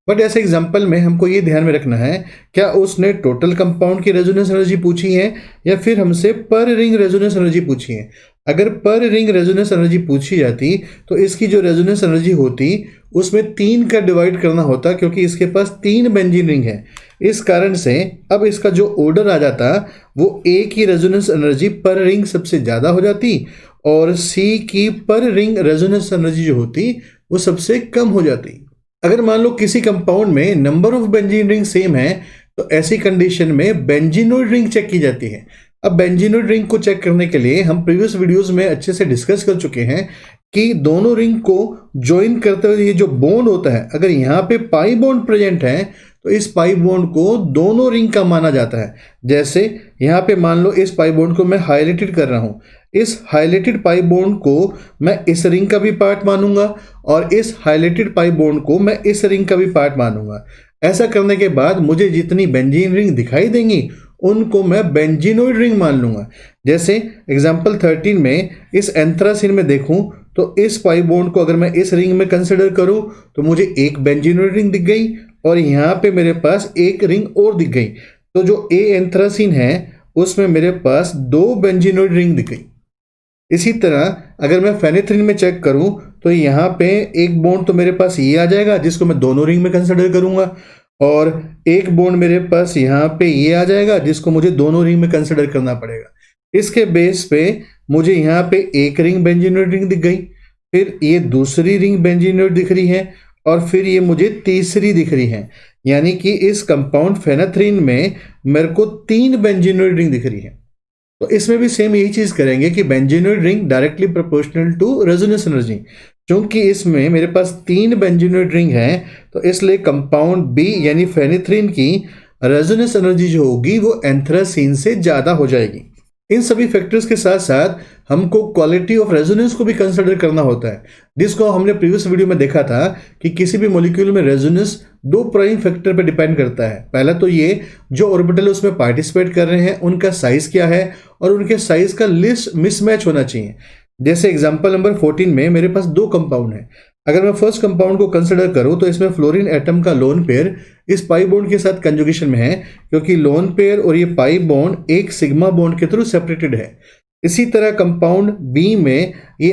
बट ऐसे एग्जाम्पल में हमको ये ध्यान में रखना है, क्या उसने टोटल कंपाउंड की रेजोनेंस एनर्जी पूछी है या फिर हमसे पर रिंग रेजोनेंस एनर्जी पूछी है। अगर पर रिंग रेजोनेंस एनर्जी पूछी जाती तो इसकी जो रेजोनेंस एनर्जी होती उसमें 3 का डिवाइड करना होता, क्योंकि इसके पास 3 बेंजीन रिंग है। इस कारण से अब इसका जो ऑर्डर आ जाता वो ए की रेजोनेंस एनर्जी पर रिंग सबसे ज़्यादा हो जाती और सी की पर रिंग रेजोनेंस एनर्जी जो होती वो सबसे कम हो जाती। अगर मान लो किसी कंपाउंड में number of benzene ring same है तो ऐसी कंडीशन में बेंजीनोइड रिंग चेक की जाती है। अब बेंजीनोइड रिंग को चेक करने के लिए हम प्रीवियस वीडियोस में अच्छे से डिस्कस कर चुके हैं कि दोनों रिंग को ज्वाइन करते हुए ये जो बॉन्ड होता है, अगर यहाँ पे पाई बॉन्ड प्रेजेंट है तो इस पाई बॉन्ड को दोनों रिंग का माना जाता है। जैसे यहाँ पे मान लो इस पाई बॉन्ड को मैं हाईलाइटेड कर रहा हूँ, इस हाईलाइटेड पाई बॉन्ड को मैं इस रिंग का भी पार्ट मानूंगा और इस हाईलाइटेड पाई बॉन्ड को मैं इस रिंग का भी पार्ट मानूंगा। ऐसा करने के बाद मुझे जितनी बेंजीन रिंग दिखाई देंगी उनको मैं बेंजीनोइड रिंग मान लूंगा। जैसे एग्जांपल 13 में इस एंथ्रासीन में देखूं तो इस पाई बॉन्ड को अगर मैं इस रिंग में कंसिडर करूं तो मुझे एक बेंजीनोइड रिंग दिख गई और यहाँ पे मेरे पास एक रिंग और दिख गई। तो जो ए एंथ्रासीन है उसमें मेरे पास 2 बेंजीनोइड रिंग दिख गई। इसी तरह अगर मैं फेनेथ्रीन में चेक करूं तो यहाँ पे एक बॉन्ड तो मेरे पास ये आ जाएगा जिसको मैं दोनों रिंग में कंसिडर करूंगा, और एक बॉन्ड मेरे पास यहाँ पे ये आ जाएगा जिसको मुझे दोनों रिंग में कंसिडर करना पड़ेगा। इसके बेस पे मुझे यहाँ पे एक रिंग बेंजीनोइड रिंग दिख गई, फिर ये दूसरी रिंग बेंजीनोइड दिख रही है और फिर ये मुझे तीसरी दिख रही है। यानी कि इस कंपाउंड फेनेथ्रीन में मेरे को 3 बेंजीनोइड रिंग दिख रही है। तो इसमें भी सेम यही चीज करेंगे कि benzenoid ring directly proportional to resonance energy. क्योंकि इसमें मेरे पास 3 बेंजीनोइड रिंग है तो इसलिए कंपाउंड बी यानी फेनेथ्रीन की रेजोनेंस एनर्जी जो होगी वो एंथ्रासीन से ज्यादा हो जाएगी। इन सभी फैक्टर्स के साथ साथ हमको क्वालिटी ऑफ रेजोनेंस को भी कंसिडर करना होता है, जिसको हमने प्रीवियस वीडियो में देखा था कि किसी भी मॉलिक्यूल में रेजोनेंस 2 प्राइम फैक्टर पर डिपेंड करता है। पहला तो ये जो ऑर्बिटल उसमें पार्टिसिपेट कर रहे हैं उनका साइज क्या है और उनके साइज का लिस्ट मिसमैच होना चाहिए। जैसे एग्जांपल नंबर 14 में मेरे पास 2 कंपाउंड हैं। अगर मैं फर्स्ट कंपाउंड को कंसिडर करूं तो इसमें फ्लोरीन एटम का लोन पेयर इस पाई बॉन्ड के साथ कंजुगेशन में है, क्योंकि लोन पेयर और ये पाई बॉन्ड एक सिग्मा बॉन्ड के थ्रू सेपरेटेड है। इसी तरह कंपाउंड बी में ये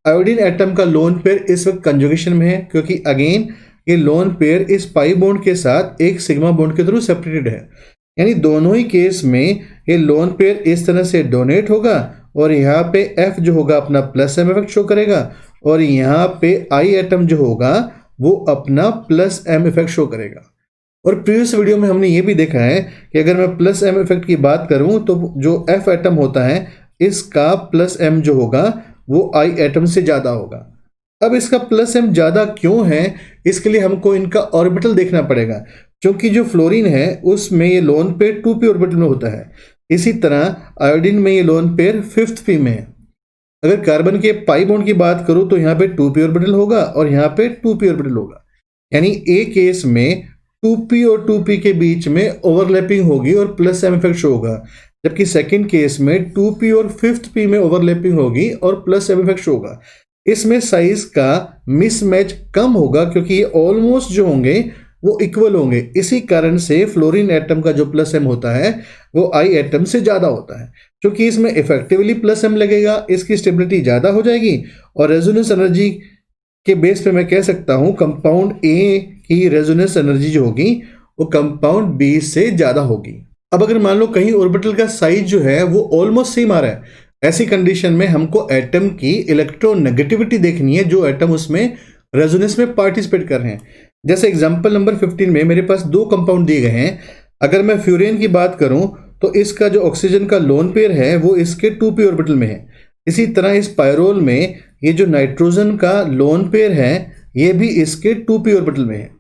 आयोडीन एटम का लोन पेयर इस वक्त कंजुगेशन में है, क्योंकि अगेन ये लोन पेयर इस पाई बॉन्ड के साथ एक सिग्मा बॉन्ड के थ्रू सेपरेटेड है। यानी दोनों ही केस में ये लोन पेयर इस तरह से डोनेट होगा और यहाँ पे F जो होगा अपना प्लस एम इफेक्ट शो करेगा और यहाँ पे I एटम जो होगा वो अपना प्लस एम इफेक्ट शो करेगा। और प्रीवियस वीडियो में हमने ये भी देखा है कि अगर मैं प्लस एम इफेक्ट की बात करूं तो जो F एटम होता है इसका प्लस एम जो होगा वो I एटम से ज़्यादा होगा। अब इसका प्लस m ज़्यादा क्यों है, इसके लिए हमको इनका ऑर्बिटल देखना पड़ेगा। क्योंकि जो फ्लोरीन है उसमें ये लोन पेयर 2p ऑर्बिटल में होता है, इसी तरह आयोडीन में ये लोन पेयर 5th p में है। अगर कार्बन के पाई बॉन्ड की बात करूं तो यहाँ पे 2p ऑर्बिटल होगा और यहाँ पे 2p ऑर्बिटल होगा, यानी ए केस में 2p और 2p के बीच में ओवरलैपिंग होगी और प्लस m इफेक्ट शो होगा, जबकि सेकंड केस में 2p और 5th p में ओवरलैपिंग होगी और प्लस m इफेक्ट शो होगा। इसमें साइज का मिसमैच कम होगा क्योंकि ये ऑलमोस्ट जो होंगे वो इक्वल होंगे। इसी कारण से फ्लोरीन एटम का जो प्लस m होता है वो I एटम से ज़्यादा होता है। क्योंकि इसमें इफेक्टिवली प्लस m लगेगा, इसकी स्टेबिलिटी ज़्यादा हो जाएगी और रेजोनेंस एनर्जी के बेस पे मैं कह सकता हूँ कंपाउंड A की रेजोनेंस एनर्जी जो होगी वो कंपाउंड B से ज़्यादा होगी। अब अगर मान लो कहीं ऑर्बिटल का साइज जो है वो ऑलमोस्ट सेम आ रहा है, ऐसी कंडीशन में हमको एटम की इलेक्ट्रोनेगेटिविटी देखनी है जो एटम उसमें रेजोनेंस में पार्टिसिपेट कर रहे हैं। जैसे एग्जांपल नंबर 15 में मेरे पास दो कंपाउंड दिए गए हैं। अगर मैं फ्यूरेन की बात करूं तो इसका जो ऑक्सीजन का लोन पेयर है वो इसके 2p ऑर्बिटल में है। इसी तरह इस पायरोल में ये जो नाइट्रोजन का लोन पेयर है ये भी इसके 2p ऑर्बिटल में है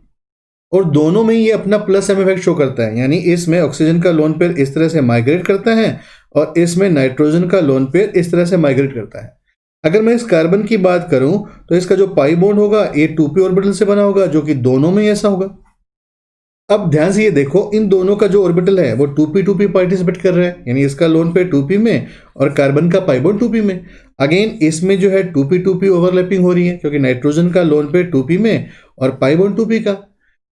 और दोनों में ये अपना प्लस m इफेक्ट शो करता है, यानी इसमें ऑक्सीजन का लोन पेयर इस तरह से माइग्रेट करता है और इसमें नाइट्रोजन का लोन पेयर इस तरह से माइग्रेट करता है। अगर मैं इस कार्बन की बात करूं तो इसका जो पाई बॉन्ड होगा ये 2p ऑर्बिटल से बना होगा, जो कि दोनों में ऐसा होगा। अब ध्यान से ये देखो, इन दोनों का जो ऑर्बिटल है वो 2p पार्टिसिपेट कर रहा है, यानी इसका लोन पेयर 2p में और कार्बन का पाई बॉन्ड 2p में। अगेन इसमें जो है 2p ओवरलैपिंग हो रही है क्योंकि नाइट्रोजन का लोन पेयर 2p में और पाई बॉन्ड 2p का।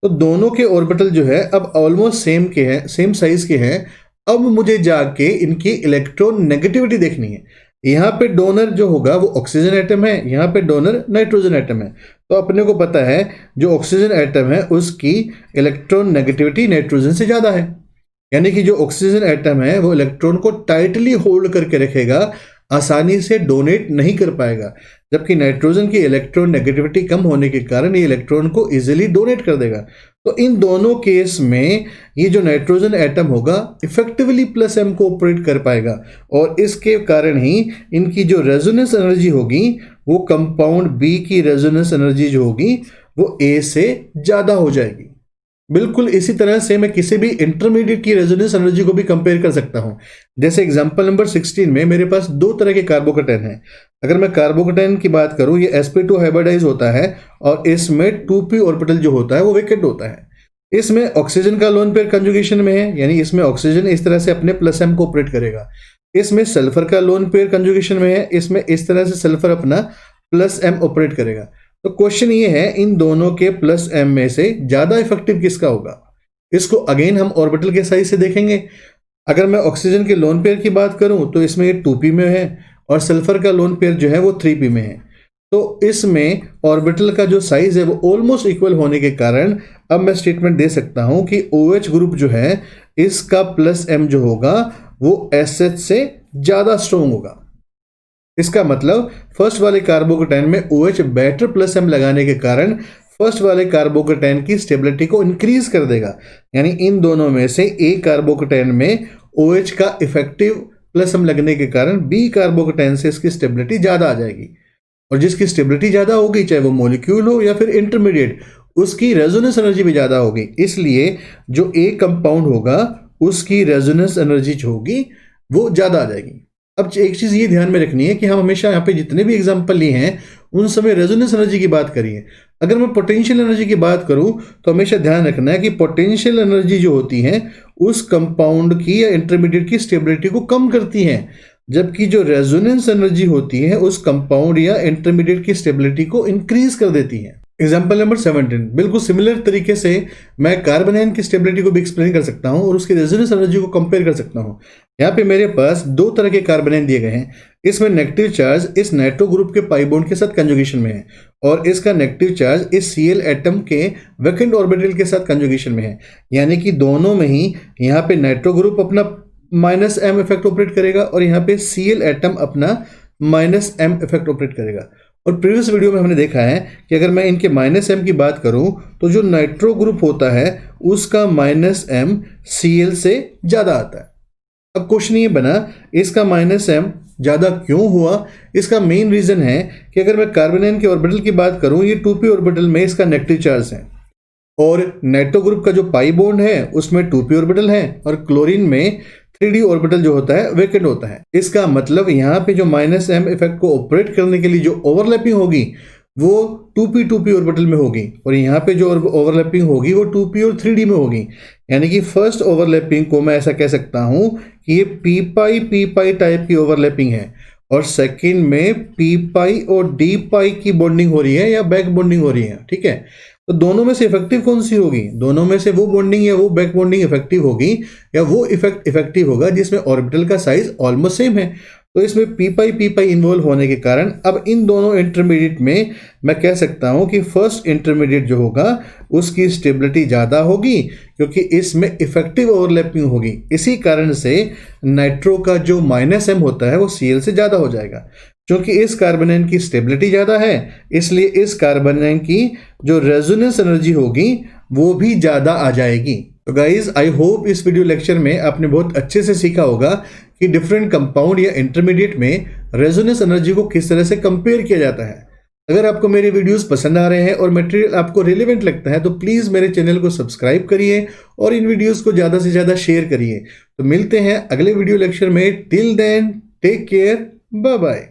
तो दोनों के ऑर्बिटल जो है अब ऑलमोस्ट सेम के हैं, सेम साइज के हैं। अब मुझे जाके इनकी इलेक्ट्रोनेगेटिविटी देखनी है। यहाँ पे डोनर जो होगा वो ऑक्सीजन एटम है, यहाँ पे डोनर नाइट्रोजन एटम है। तो अपने को पता है जो ऑक्सीजन एटम है उसकी इलेक्ट्रोनेगेटिविटी नाइट्रोजन से ज़्यादा है, यानी कि जो ऑक्सीजन एटम है वो इलेक्ट्रॉन को टाइटली होल्ड करके रखेगा, आसानी से डोनेट नहीं कर पाएगा, जबकि नाइट्रोजन की इलेक्ट्रॉन नेगेटिविटी कम होने के कारण ये इलेक्ट्रॉन को इजीली डोनेट कर देगा। तो इन दोनों केस में ये जो नाइट्रोजन एटम होगा इफेक्टिवली प्लस m को ऑपरेट कर पाएगा और इसके कारण ही इनकी जो रेजोनेंस एनर्जी होगी वो कंपाउंड B की रेजोनेंस एनर्जी जो होगी वो A से ज़्यादा हो जाएगी। बिल्कुल इसी तरह से मैं किसी भी इंटरमीडिएट की रेजोनेंस एनर्जी को भी कंपेयर कर सकता हूं। जैसे एग्जांपल नंबर 16 में मेरे पास दो तरह के कार्बोकेटाइन हैं। अगर मैं कार्बोकेटाइन की बात करूं, ये sp2 हाइब्रिडाइज होता है और इसमें 2p ऑर्बिटल जो होता है वो वेकेंट होता है। इसमें ऑक्सीजन का लोन पेयर कंजुगेशन में है, यानी इसमें ऑक्सीजन इस तरह से अपने प्लस m को ऑपरेट करेगा। इसमें सल्फर का लोन पेयर कंजुगेशन में है, इसमें इस तरह से सल्फर अपना प्लस m ऑपरेट करेगा। तो क्वेश्चन ये है इन दोनों के प्लस m में से ज्यादा इफेक्टिव किसका होगा। इसको अगेन हम ऑर्बिटल के साइज से देखेंगे। अगर मैं ऑक्सीजन के लोन पेयर की बात करूं तो इसमें ये 2p में है और सल्फर का लोन पेयर जो है वो 3p में है। तो इसमें ऑर्बिटल का जो साइज है वो ऑलमोस्ट इक्वल होने के कारण अब मैं स्टेटमेंट दे सकता हूं कि OH ग्रुप जो है इसका प्लस m जो होगा वो SH से ज्यादा स्ट्रॉन्ग होगा। इसका मतलब फर्स्ट वाले कार्बोकेटाइन में OH बेटर प्लस m लगाने के कारण फर्स्ट वाले कार्बोकेटाइन की स्टेबिलिटी को इंक्रीज कर देगा, यानी इन दोनों में से A कार्बोकेटाइन में OH का इफेक्टिव प्लस m लगने के कारण B कार्बोकेटाइन से इसकी स्टेबिलिटी ज़्यादा आ जाएगी और जिसकी स्टेबिलिटी ज़्यादा होगी चाहे वो मॉलिक्यूल हो या फिर इंटरमीडिएट, उसकी रेजोनेंस एनर्जी भी ज़्यादा होगी। इसलिए जो A कंपाउंड होगा उसकी रेजोनेंस एनर्जी जो होगी वो ज़्यादा आ जाएगी। अब एक चीज़ ये ध्यान में रखनी है कि हम हमेशा यहाँ पे जितने भी एग्जाम्पल लिए हैं उन समय रेजोनेंस एनर्जी की बात करिए। अगर मैं पोटेंशियल एनर्जी की बात करूँ तो हमेशा ध्यान रखना है कि पोटेंशियल एनर्जी जो होती है उस कंपाउंड की या इंटरमीडिएट की स्टेबिलिटी को कम करती है, जबकि जो रेजोनेंस एनर्जी होती है उस कंपाउंड या इंटरमीडिएट की स्टेबिलिटी को इंक्रीज कर देती है। एग्जाम्पल नंबर 17, बिल्कुल सिमिलर तरीके से मैं कार्बोनाइन की स्टेबिलिटी को भी एक्सप्लेन कर सकता हूं और उसकी रेजोनेंस एनर्जी को कंपेयर कर सकता हूं। यहाँ पे मेरे पास दो तरह के कार्बोनाइन दिए गए हैं। इसमें नेगेटिव चार्ज इस नाइट्रो ग्रुप के पाई बॉन्ड के साथ कंजुगेशन में है और इसका नेगेटिव चार्ज इस Cl एटम के वैकेंट ऑर्बिटल के साथ कंजुगेशन में है, यानी कि दोनों में ही यहाँ पे नाइट्रो ग्रुप अपना -m इफेक्ट ऑपरेट करेगा और यहाँ पे Cl एटम अपना -m इफेक्ट ऑपरेट करेगा। और प्रीवियस वीडियो में हमने देखा है कि अगर मैं इनके -m की बात करूं तो जो नाइट्रो ग्रुप होता है उसका -m Cl से ज़्यादा आता है। अब क्वेश्चन ये बना इसका -m ज़्यादा क्यों हुआ, इसका मेन रीज़न है कि अगर मैं कार्बोनाइन के ऑर्बिटल की बात करूं, ये 2p ऑर्बिटल में इसका नेगेटिव चार्ज है और नाइट्रो ग्रुप का जो पाई बॉन्ड है उसमें 2p ऑर्बिटल है और क्लोरीन में 3d ऑर्बिटल जो होता है वेकेंट होता है। इसका मतलब यहाँ पे जो -m इफेक्ट को ऑपरेट करने के लिए जो ओवरलैपिंग होगी वो 2p ऑर्बिटल में होगी और यहाँ पे जो ओवरलैपिंग होगी वो 2p और 3d में होगी। यानी कि फर्स्ट ओवरलैपिंग को मैं ऐसा कह सकता हूँ कि ये p टाइप की ओवरलैपिंग है और सेकंड में p और d की बॉन्डिंग हो रही है या बैक बॉन्डिंग हो रही है। ठीक है, तो दोनों में से इफेक्टिव कौन सी होगी? दोनों में से वो बॉन्डिंग या वो बैक बॉन्डिंग इफेक्टिव होगी या वो इफेक्टिव होगा जिसमें ऑर्बिटल का साइज ऑलमोस्ट सेम है। तो इसमें p इन्वॉल्व होने के कारण अब इन दोनों इंटरमीडिएट में मैं कह सकता हूं कि फर्स्ट इंटरमीडिएट जो होगा उसकी स्टेबिलिटी ज़्यादा होगी क्योंकि इसमें इफेक्टिव ओवरलैपिंग होगी। इसी कारण से नाइट्रो का जो -m होता है वो Cl से ज़्यादा हो जाएगा। क्योंकि इस कार्बोनाइन की स्टेबिलिटी ज़्यादा है इसलिए इस कार्बोनाइन की जो रेजोनेंस एनर्जी होगी वो भी ज़्यादा आ जाएगी। तो गाइज आई होप इस वीडियो लेक्चर में आपने बहुत अच्छे से सीखा होगा कि डिफरेंट कंपाउंड या इंटरमीडिएट में रेजोनेंस एनर्जी को किस तरह से कंपेयर किया जाता है। अगर आपको मेरे वीडियोस पसंद आ रहे हैं और मटेरियल आपको रिलेवेंट लगता है तो प्लीज़ मेरे चैनल को सब्सक्राइब करिए और इन वीडियोस को ज़्यादा से ज़्यादा शेयर करिए। तो मिलते हैं अगले वीडियो लेक्चर में। Till then take care, bye bye.